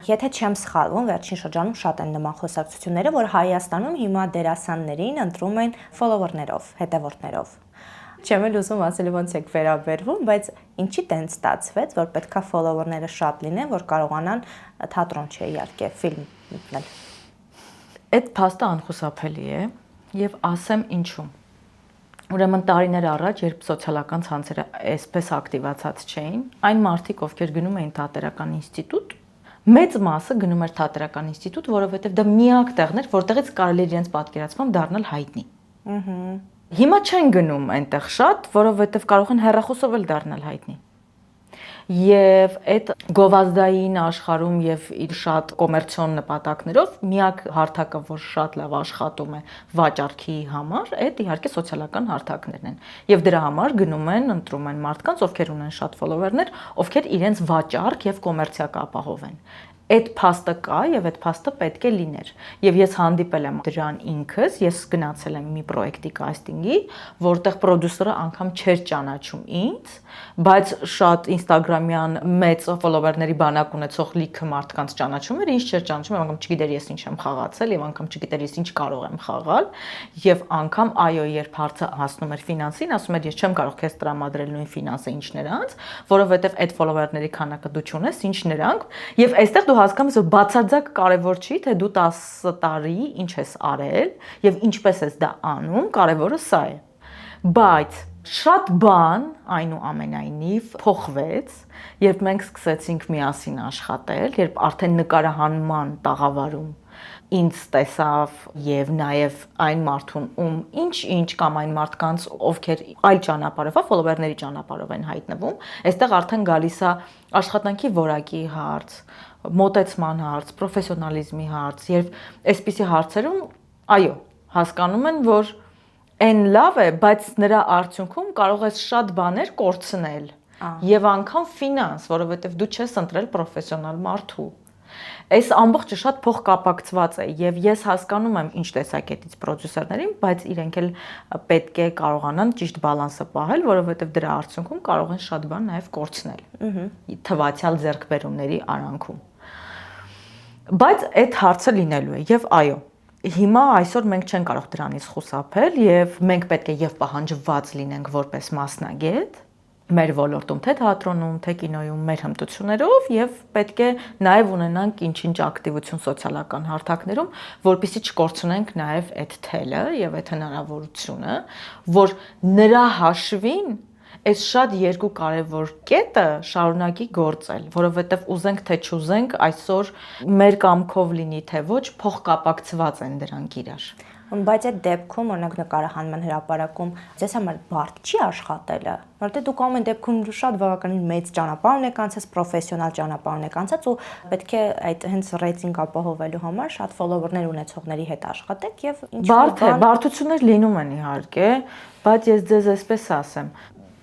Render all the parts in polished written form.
եթե չեմ սխալվում, վերջին շրջանում շատ են նման խոսակցությունները, որ Հայաստանում հիմա դերասաններին ընտրում են ֆոլովերներով, հետևորդներով։ Չեմ էլ ուզում ասել ոնց եք վերաբերվում, բայց ինչի տենց ստացվեց, որ պետքա ֆոլովերները շատ լինեն, որ կարողանան թատրոն չէ իհարկե, ֆիլմ մտնել։ Այդ փաստը անխուսափելի է եւ ասեմ ինչու։ Ուրեմն տարիներ առաջ, երբ սոցիալական ցանցերը այսպես ակտիվացած չէին, այն մարդիկ, ովքեր գնում էին թատերական ինստիտուտ, մեծ մասը գնում էր թատերական ինստիտուտ, որովհետեւ դա միակ տեղն էր, որտեղից կարելի էր իրենց պատկերացմամբ դառնալ հայտնի։ Հիմա չեն գնում այնտեղ շատ, որովհետեւ կարող են հեռախոսով էլ դառնալ հայտնի։ Եվ այդ գովազդային աշխարհում եւ իր շատ կոմերցիոն նպատակներով միակ հարթակը, որ շատ լավ աշխատում է վաճառքի համար, այդ իհարկե սոցիալական հարթակներն են։ Եվ դրա համար գնում են, ընտրում են մարդկանց, ովքեր ունեն շատ ֆոլովերներ, ովքեր իրենց վաճառք եւ կոմերցիա կապահովեն։ Այդ փաստը կա եւ այդ փաստը պետք է լիներ։ Եվ ես հանդիպել եմ դրան ինքս, ես գնացել եմ մի պրոյեկտի կաստինգի, որտեղ պրոդյուսերը անգամ չէր ճանաչում ինձ, բայց շատ ինստագրամյան մեծ ֆոլովերների բանակ ունեցող լիքը մարդկանց ճանաչում էր, ինձ չէր ճանաչում, անգամ չգիտեր ես ինչ եմ խաղացել եւ անգամ չգիտեր ես ինչ կարող եմ խաղալ, եւ անգամ այո, երբ հարցը հասնում էր ֆինանսին, ասում էր ես չեմ կարող քեզ տրամադրել նույն ֆինանսը ինչ նրանց, որովհետեւ այդ ֆոլովերների քանակը դու չունես, ինչ նրանք, եւ այստեղ դու հասկանում ես, որ բացարձակ կարևոր չի, թե դու 10 տարի ինչ ես արել եւ ինչպես ես դա անում, կարևորը սա է։ Բայց շատ բան այնուամենայնիվ փոխվեց, երբ մենք սկսեցինք միասին աշխատել, երբ արդեն նկարահանման տաղավարում ինձ տեսավ եւ նաեւ այն մարդուն, ում ինչ կամ այն մարդկանց, ովքեր այլ ճանապարհով, ֆոլովերների ճանապարհով են հայտնվում, այստեղ արդեն գալիս է աշխատանքի որակի հարց, մոտեցման հարց, պրոֆեսիոնալիզմի հարց, երբ այսպիսի հարցերում, այո, հասկանում են, որ այն լավ է, բայց նրա արդյունքում կարող ես շատ բաներ կորցնել եւ անգամ ֆինանս, որովհետեւ դու չես ընտրել պրոֆեսիոնալ մարդու։ Այս ամբողջը շատ փոխկապակցված է եւ ես հասկանում եմ ինչ տեսակետից պրոդյուսերներին, բայց իրենք էլ պետք է կարողանան ճիշտ բալանսը պահել, որովհետեւ դրա արդյունքում կարող են շատ բան նաեւ կորցնել։ Թվացial ձեռքբերումների արանքում։ Բայց այդ հարցը լինելու է եւ այո, հիմա այսօր մենք չենք կարող դրանից խուսափել եւ մենք պետք է եւ պահանջված լինենք որպես մասնագետ մեր ոլորտում, թե թատրոնում, թե կինոյում, մեր հմտություններով եւ պետք է նաեւ ունենանք ինչ-ինչ ակտիվություն սոցիալական հարթակներում, որպեսզի չկորցնենք նաեւ այդ թելը եւ այդ հնարավորությունը, որ նրա հաշվին այս շատ երկու կարևոր կետը շարունակի գործել, որովհետեւ ուզենք թե չուզենք, այսօր մեր կամքով լինի թե ոչ, փոխկապակցված են դրանք իրար։ Բայց այդ դեպքում, օրինակ նկարահանման հրապարակում, ձեզ համար բարդ չի աշխատելը, որտեղ դուք ամեն դեպքում շատ բավականին մեծ ճանապարհ եք անցած, պրոֆեսիոնալ ճանապարհ եք անցած ու պետք է այդ հենց ռեյտինգ ապահովելու համար շատ ֆոլովերներ ունեցողների հետ աշխատեք եւ Բարդ է, բարդություններ լինում են իհարկե, բայց ես ձեզ այսպես ասեմ,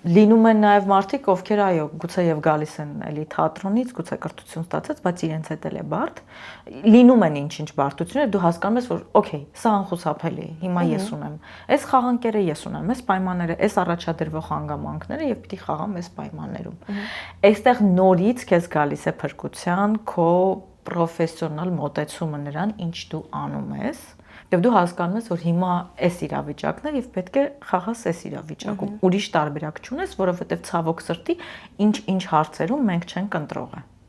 լինում են նաև մարդիկ, ովքեր այո, գուցե եւ գալիս են էլի թատրոնից, գուցե կրթություն ստացած, բայց իրենց հետ էլ է բարդ։ Լինում են ինչ-ինչ բարդություններ, դու հասկանում ես, որ օքեյ, սա անխուսափելի է, հիմա ես ունեմ։ Այս խաղանկերը ես ունեմ, այս պայմանները, այս առաջադրվող հանգամանքները եւ պիտի խաղամ այս պայմաններում։ Այստեղ նորից քեզ գալիս է փրկության քո պրոֆեսիոնալ մոտեցումը նրան, ինչ դու անում ես։ Եվ դու հասկանում ես, որ հիմա այս իրավիճակն է եւ պետք է խաղաս այս իրավիճակում։ Ուրիշ տարբերակ չունես, որովհետեւ ցավոք սրտի ինչ հարցերում մենք չենք ընտրողը։